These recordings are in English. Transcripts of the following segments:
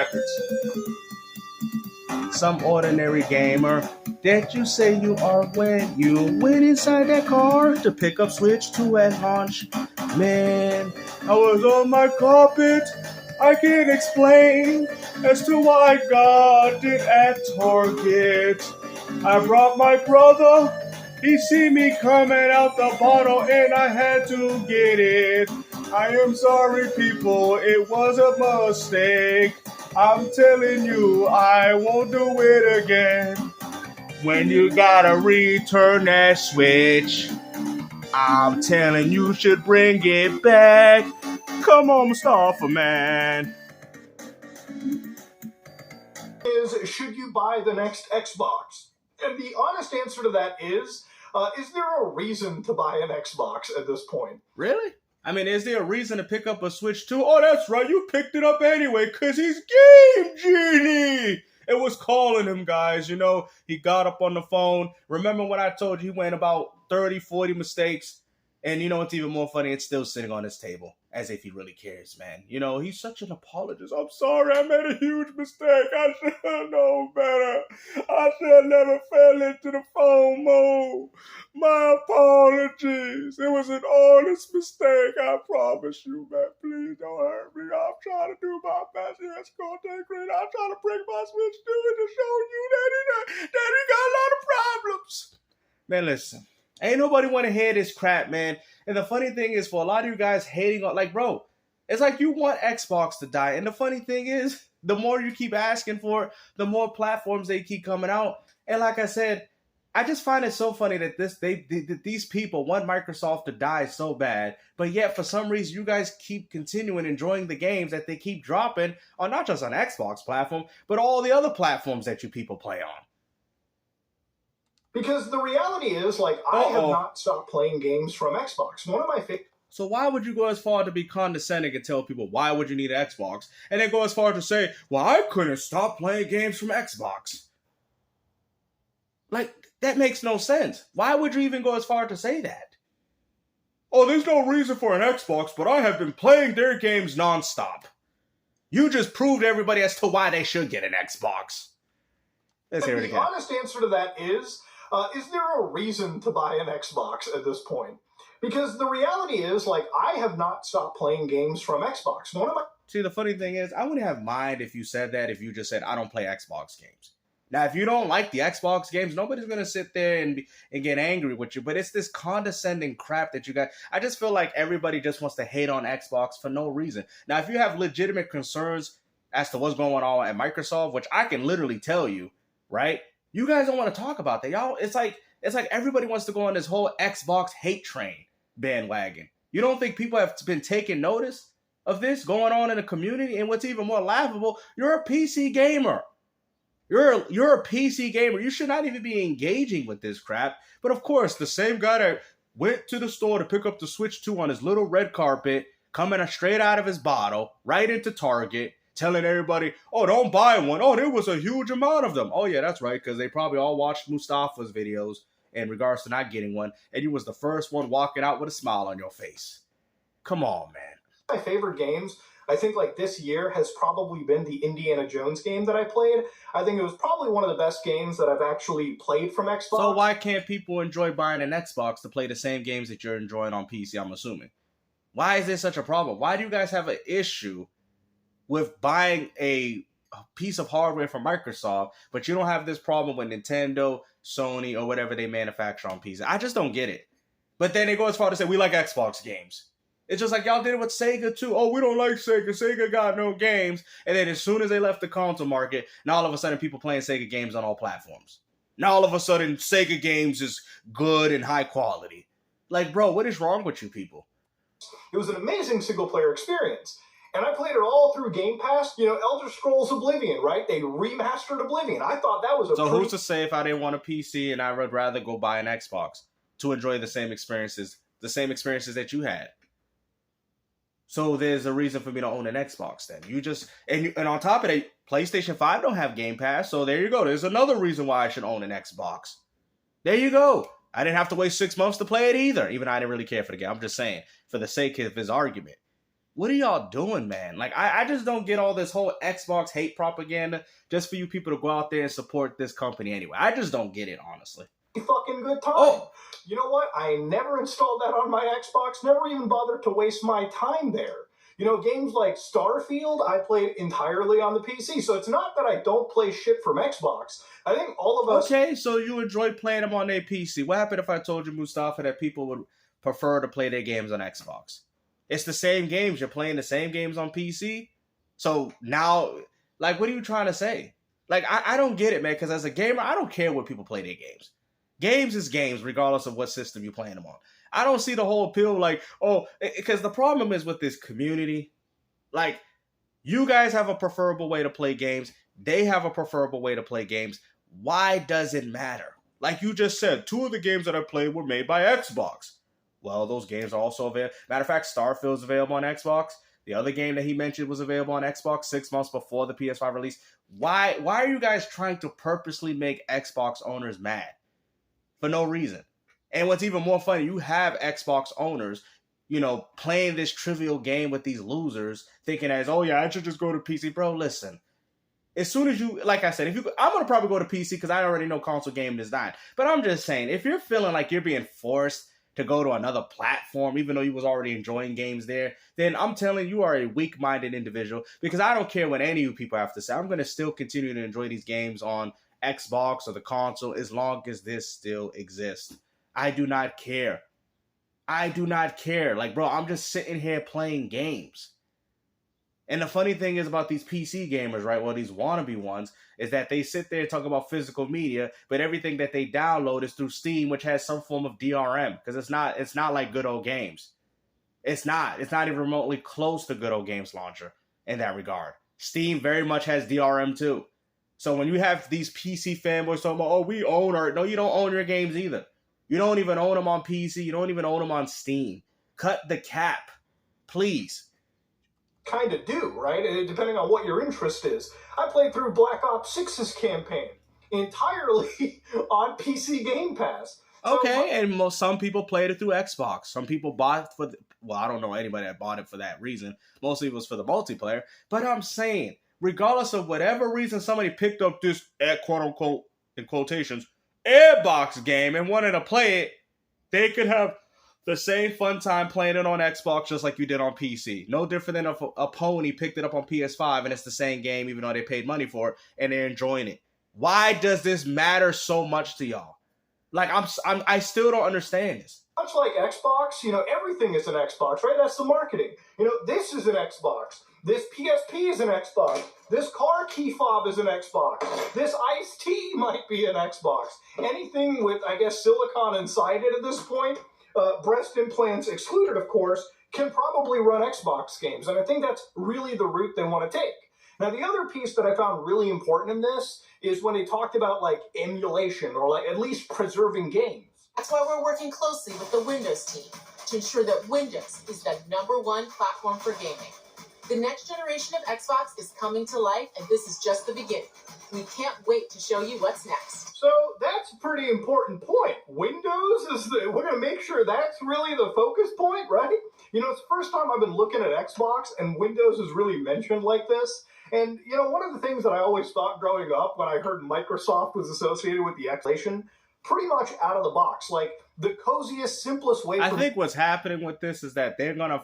records. Some ordinary gamer that you say you are when you went inside that car to pick up Switch 2 at launch. Man, I was on my carpet. I can't explain as to why I got it at Target. I brought my brother. He see me coming out the bottle and I had to get it. I am sorry, people. It was a mistake. I'm telling you, I won't do it again. When you gotta return that Switch, I'm telling you should bring it back. Come on, Mustafa, man. Should you buy the next Xbox? And the honest answer to that is there a reason to buy an Xbox at this point? Really? I mean, is there a reason to pick up a Switch 2? Oh, that's right, you picked it up anyway, because he's Game Genie! It was calling him, guys, you know. He got up on the phone. Remember when I told you he went about 30, 40 mistakes? And you know what's even more funny? It's still sitting on his table, as if he really cares, man. You know, he's such an apologist. I'm sorry, I made a huge mistake. I should have known better. I should have never fell into the phone mode. My apologies. It was an honest mistake. I promise you, man. Please don't hurt me. I'm trying to do my best. Yes, go take credit. I'm trying to bring my Switch to it to show you that he got a lot of problems. Man, listen. Ain't nobody want to hear this crap, man. And the funny thing is, for a lot of you guys hating on, like, bro, it's like you want Xbox to die. And the funny thing is, the more you keep asking for it, the more platforms they keep coming out. And like I said, I just find it so funny that these people want Microsoft to die so bad, but yet for some reason you guys keep continuing enjoying the games that they keep dropping on not just on Xbox platform, but all the other platforms that you people play on. Because the reality is, like, I have not stopped playing games from Xbox. One of my favorite... So why would you go as far to be condescending and tell people, why would you need an Xbox? And then go as far to say, well, I couldn't stop playing games from Xbox. Like, that makes no sense. Why would you even go as far to say that? Oh, there's no reason for an Xbox, but I have been playing their games nonstop. You just proved to everybody as to why they should get an Xbox. Let's hear it again. The honest answer to that is there a reason to buy an Xbox at this point? Because the reality is, like, I have not stopped playing games from Xbox. See, the funny thing is, I wouldn't have mind if you said that, if you just said, I don't play Xbox games. Now, if you don't like the Xbox games, nobody's going to sit there and get angry with you. But it's this condescending crap that you got. I just feel like everybody just wants to hate on Xbox for no reason. Now, if you have legitimate concerns as to what's going on at Microsoft, which I can literally tell you, right? You guys don't want to talk about that. Y'all, it's like everybody wants to go on this whole Xbox hate train bandwagon. You don't think people have been taking notice of this going on in the community? And what's even more laughable, you're a PC gamer. You're a PC gamer. You should not even be engaging with this crap. But of course, the same guy that went to the store to pick up the Switch 2 on his little red carpet, coming straight out of his bottle, right into Target, telling everybody, oh, don't buy one. Oh, there was a huge amount of them. Oh, yeah, that's right, because they probably all watched Mustafa's videos in regards to not getting one, and you was the first one walking out with a smile on your face. Come on, man. My favorite games, I think, like, this year has probably been the Indiana Jones game that I played. I think it was probably one of the best games that I've actually played from Xbox. So why can't people enjoy buying an Xbox to play the same games that you're enjoying on PC, I'm assuming? Why is this such a problem? Why do you guys have an issue with buying a piece of hardware from Microsoft, but you don't have this problem with Nintendo, Sony, or whatever they manufacture on PC? I just don't get it. But then they go as far to say, we like Xbox games. It's just like y'all did it with Sega too. Oh, we don't like Sega. Sega got no games. And then as soon as they left the console market, now all of a sudden people playing Sega games on all platforms. Now all of a sudden Sega games is good and high quality. Like, bro, what is wrong with you people? It was an amazing single-player experience. And I played it all through Game Pass. You know, Elder Scrolls Oblivion, right? They remastered Oblivion. I thought that was a So who's to say if I didn't want a PC and I would rather go buy an Xbox to enjoy the same experiences that you had? So there's a reason for me to own an Xbox then. And on top of that, PlayStation 5 don't have Game Pass. So there you go. There's another reason why I should own an Xbox. There you go. I didn't have to wait 6 months to play it either. Even though I didn't really care for the game. I'm just saying, for the sake of his argument. what are y'all doing, man? Like, I just don't get all this whole Xbox hate propaganda just for you people to go out there and support this company anyway. I just don't get it, honestly. Fucking good time. Oh, you know what? I never installed that on my Xbox, never even bothered to waste my time there. You know, games like Starfield, I played entirely on the PC, so it's not that I don't play shit from Xbox. I think all of us... Okay, so you enjoy playing them on their PC. What happened if I told you, Mustafa, that people would prefer to play their games on Xbox? It's the same games. You're playing the same games on PC. So now, like, what are you trying to say? Like, I don't get it, man, because as a gamer, I don't care what people play their games. Games is games, regardless of what system you're playing them on. I don't see the whole appeal, like, oh, because the problem is with this community, like, you guys have a preferable way to play games. They have a preferable way to play games. Why does it matter? Like you just said, 2 of the games that I played were made by Xbox. Well, those games are also available. Matter of fact, Starfield's available on Xbox. The other game that he mentioned was available on Xbox 6 months before the PS5 release. Why are you guys trying to purposely make Xbox owners mad? For no reason. And what's even more funny, you have Xbox owners, you know, playing this trivial game with these losers, thinking as, oh yeah, I should just go to PC. Bro, listen. As soon as you, like I said, I'm going to probably go to PC because I already know console gaming is dying. But I'm just saying, if you're feeling like you're being forced to go to another platform, even though you was already enjoying games there, then I'm telling you are a weak-minded individual, because I don't care what any of you people have to say. I'm going to still continue to enjoy these games on Xbox or the console as long as this still exists. I do not care. I do not care. Like, bro, I'm just sitting here playing games. And the funny thing is about these PC gamers, right? Well, these wannabe ones, is that they sit there and talk about physical media, but everything that they download is through Steam, which has some form of DRM, because it's not like good old games. It's not even remotely close to good old games launcher in that regard. Steam very much has DRM too. So when you have these PC fanboys talking about, oh, we own our... No, you don't own your games either. You don't even own them on PC. You don't even own them on Steam. Cut the cap. Please. Kind of do, right? Depending on what your interest is. I played through Black Ops 6's campaign entirely on PC Game Pass. Okay, and some people played it through Xbox. Some people bought it for... Well, I don't know anybody that bought it for that reason. Mostly it was for the multiplayer. But I'm saying, regardless of whatever reason somebody picked up this, quote-unquote, in quotations, Airbox game and wanted to play it, they could have the same fun time playing it on Xbox just like you did on PC. No different than if a pony picked it up on PS5 and it's the same game even though they paid money for it and they're enjoying it. Why does this matter so much to y'all? Like, I still don't understand this. Much like Xbox, you know, everything is an Xbox, right? That's the marketing. You know, this is an Xbox. This PSP is an Xbox. This car key fob is an Xbox. This iced tea might be an Xbox. Anything with, I guess, silicon inside it at this point, breast implants excluded, of course, can probably run Xbox games. And I think that's really the route they want to take. Now, the other piece that I found really important in this is when they talked about, like, emulation or, like, at least preserving games. That's why we're working closely with the Windows team to ensure that Windows is the #1 platform for gaming. The next generation of Xbox is coming to life, and this is just the beginning. We can't wait to show you what's next. So that's a pretty important point. Windows we're going to make sure that's really the focus point, right? You know, it's the first time I've been looking at Xbox and Windows is really mentioned like this. And, you know, one of the things that I always thought growing up when I heard Microsoft was associated with the Xbox, pretty much out of the box, like the coziest, simplest way. I think what's happening with this is that they're going to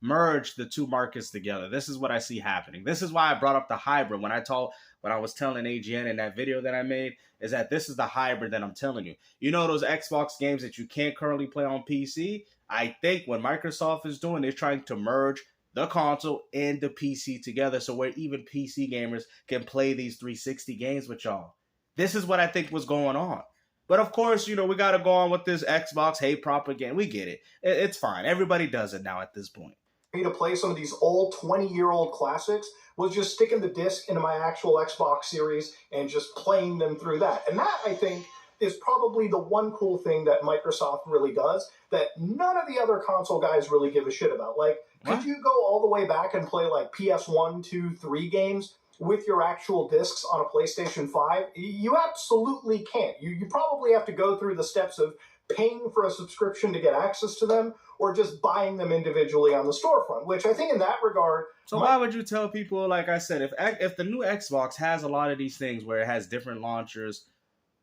merge the two markets together. This is what I see happening. This is why I brought up the hybrid when I was telling AGN in that video that I made, is that this is the hybrid that I'm telling you. You know those Xbox games that you can't currently play on PC? I think what Microsoft is doing, they're trying to merge the console and the PC together so where even PC gamers can play these 360 games with y'all. This is what I think was going on. But of course, you know, we got to go on with this Xbox hate propaganda. We get it. It's fine. Everybody does it now at this point. Me to play some of these old 20-year-old classics was just sticking the disc into my actual Xbox series and just playing them through that. And that, I think, is probably the one cool thing that Microsoft really does that none of the other console guys really give a shit about. Like, could you go all the way back and play like PS1, 2, 3 games with your actual discs on a PlayStation 5? You absolutely can't. You probably have to go through the steps of paying for a subscription to get access to them, or just buying them individually on the storefront, which I think in that regard... So why would you tell people, like I said, if the new Xbox has a lot of these things where it has different launchers,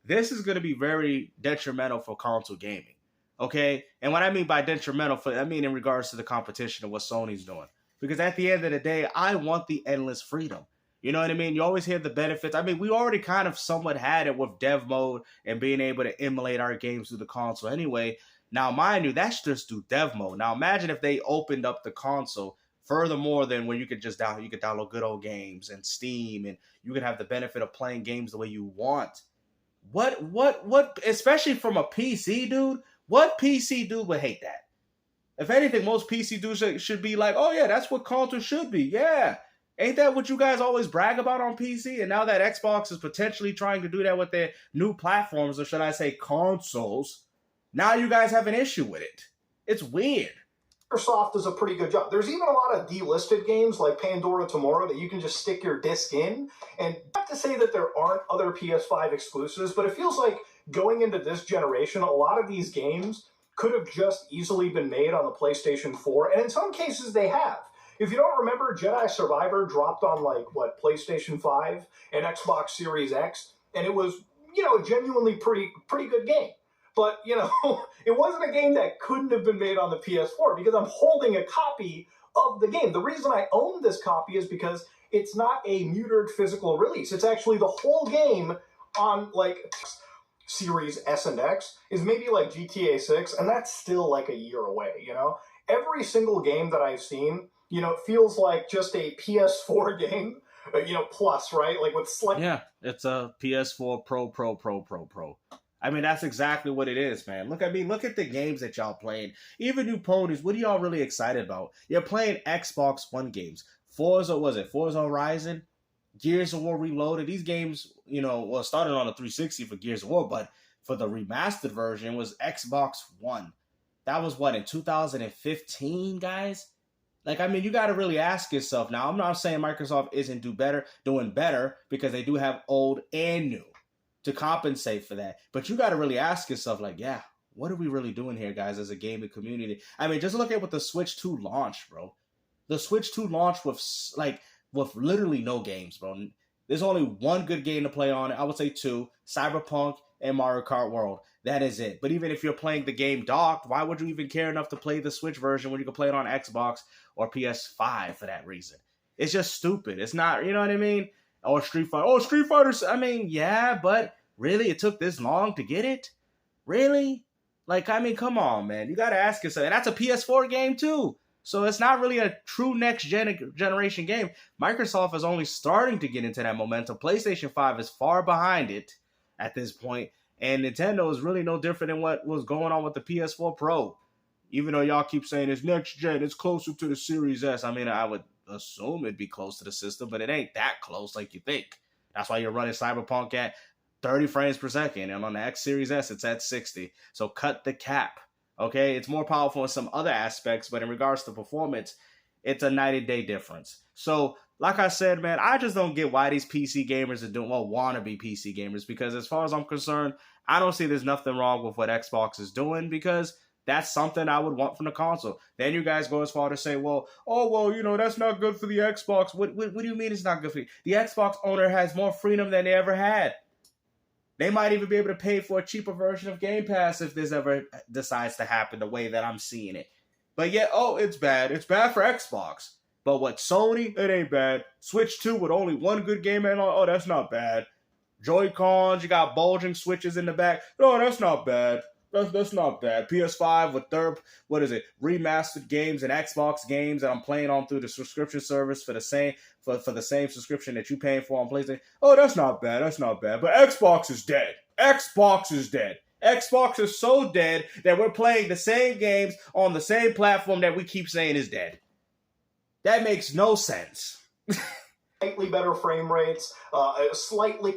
this is going to be very detrimental for console gaming, okay? And what I mean by detrimental, I mean in regards to the competition of what Sony's doing. Because at the end of the day, I want the endless freedom. You know what I mean? You always hear the benefits. I mean, we already kind of somewhat had it with dev mode and being able to emulate our games through the console anyway. Now, mind you, that's just through dev mode. Now, imagine if they opened up the console furthermore than when you could just download good old games and Steam, and you could have the benefit of playing games the way you want. What, especially from a PC dude, what PC dude would hate that? If anything, most PC dudes should be like, oh yeah, that's what console should be. Yeah. Ain't that what you guys always brag about on PC? And now that Xbox is potentially trying to do that with their new platforms, or should I say consoles, now you guys have an issue with it. It's weird. Microsoft does a pretty good job. There's even a lot of delisted games like Pandora Tomorrow that you can just stick your disc in. And not to say that there aren't other PS5 exclusives, but it feels like going into this generation, a lot of these games could have just easily been made on the PlayStation 4. And in some cases, they have. If you don't remember, Jedi Survivor dropped on, PlayStation 5 and Xbox Series X, and it was, a genuinely pretty good game. But, it wasn't a game that couldn't have been made on the PS4 because I'm holding a copy of the game. The reason I own this copy is because it's not a muted physical release. It's actually the whole game on, Series S and X is maybe like GTA 6, and that's still like a year away, Every single game that I've seen... it feels like just a PS4 game, plus, right? Like with Yeah, it's a PS4 Pro. I mean, that's exactly what it is, man. Look at the games that y'all playing. Even you ponies, what are y'all really excited about? You're playing Xbox One games. Forza Horizon, Gears of War Reloaded. These games, started on the 360 for Gears of War, but for the remastered version was Xbox One. That was what, in 2015, guys? You got to really ask yourself. Now, I'm not saying Microsoft isn't doing better because they do have old and new to compensate for that. But you got to really ask yourself, what are we really doing here, guys, as a gaming community? I mean, just look at what the Switch 2 launched, bro. The Switch 2 launched with literally no games, bro. There's only one good game to play on it. I would say two, Cyberpunk and Mario Kart World. That is it. But even if you're playing the game docked, why would you even care enough to play the Switch version when you can play it on Xbox or PS5 for that reason? It's just stupid. It's not, you know what I mean? Or Street Fighter. Oh, Street Fighter. I mean, yeah, but really? It took this long to get it? Really? Come on, man. You got to ask yourself. And that's a PS4 game, too. So it's not really a true next generation game. Microsoft is only starting to get into that momentum. PlayStation 5 is far behind it at this point. And Nintendo is really no different than what was going on with the PS4 Pro. Even though y'all keep saying it's next gen, it's closer to the Series S. I mean, I would assume it'd be close to the system, but it ain't that close like you think. That's why you're running Cyberpunk at 30 frames per second. And on the X Series S, it's at 60. So cut the cap. Okay? It's more powerful in some other aspects, but in regards to performance, it's a night and day difference. So, like I said, man, I just don't get why these PC gamers are doing, wannabe PC gamers, because as far as I'm concerned, I don't see there's nothing wrong with what Xbox is doing, because that's something I would want from the console. Then you guys go as far to say, that's not good for the Xbox. What do you mean it's not good for you? The Xbox owner has more freedom than they ever had. They might even be able to pay for a cheaper version of Game Pass if this ever decides to happen the way that I'm seeing it. But yet, it's bad. It's bad for Xbox. But what, Sony? It ain't bad. Switch 2 with only one good game and all. Oh, that's not bad. Joy-Cons, you got bulging switches in the back. No, that's not bad. That's not bad. PS5 with remastered games and Xbox games that I'm playing on through the subscription service for the same subscription that you paying for on PlayStation. Oh, that's not bad. That's not bad. But Xbox is dead. Xbox is dead. Xbox is so dead that we're playing the same games on the same platform that we keep saying is dead. That makes no sense. Slightly better frame rates, slightly...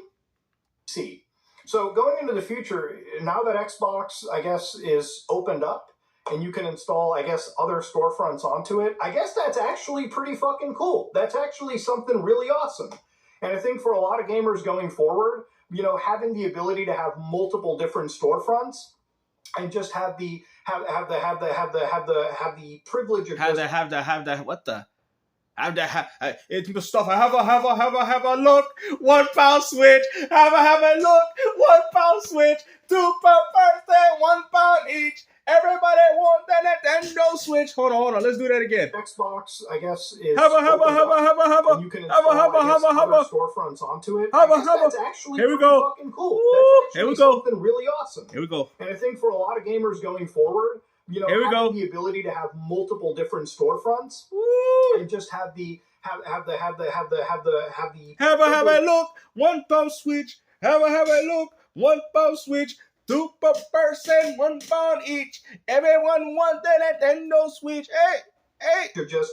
See. So going into the future, now that Xbox, I guess, is opened up and you can install, I guess, other storefronts onto it, I guess that's actually pretty fucking cool. That's actually something really awesome. And I think for a lot of gamers going forward, having the ability to have multiple different storefronts and just have the privilege of it's the stuff. Have a look. 1 pound switch. Have a look. 1 pound switch. 2 per person. 1 pound each. Everybody want the Nintendo Switch. Hold on. Let's do that again. Xbox, I guess, is have a. and you can install other storefronts onto it. That's actually Here we go. Fucking cool. That's actually Here we go. Something really awesome. Here we go. And I think for a lot of gamers going forward, you know, having the ability to have multiple different storefronts and just have a look. 1 pound switch. Have a look. 1 pound switch. 2 per person, 1 pound each. Everyone want the Nintendo Switch. Hey. To just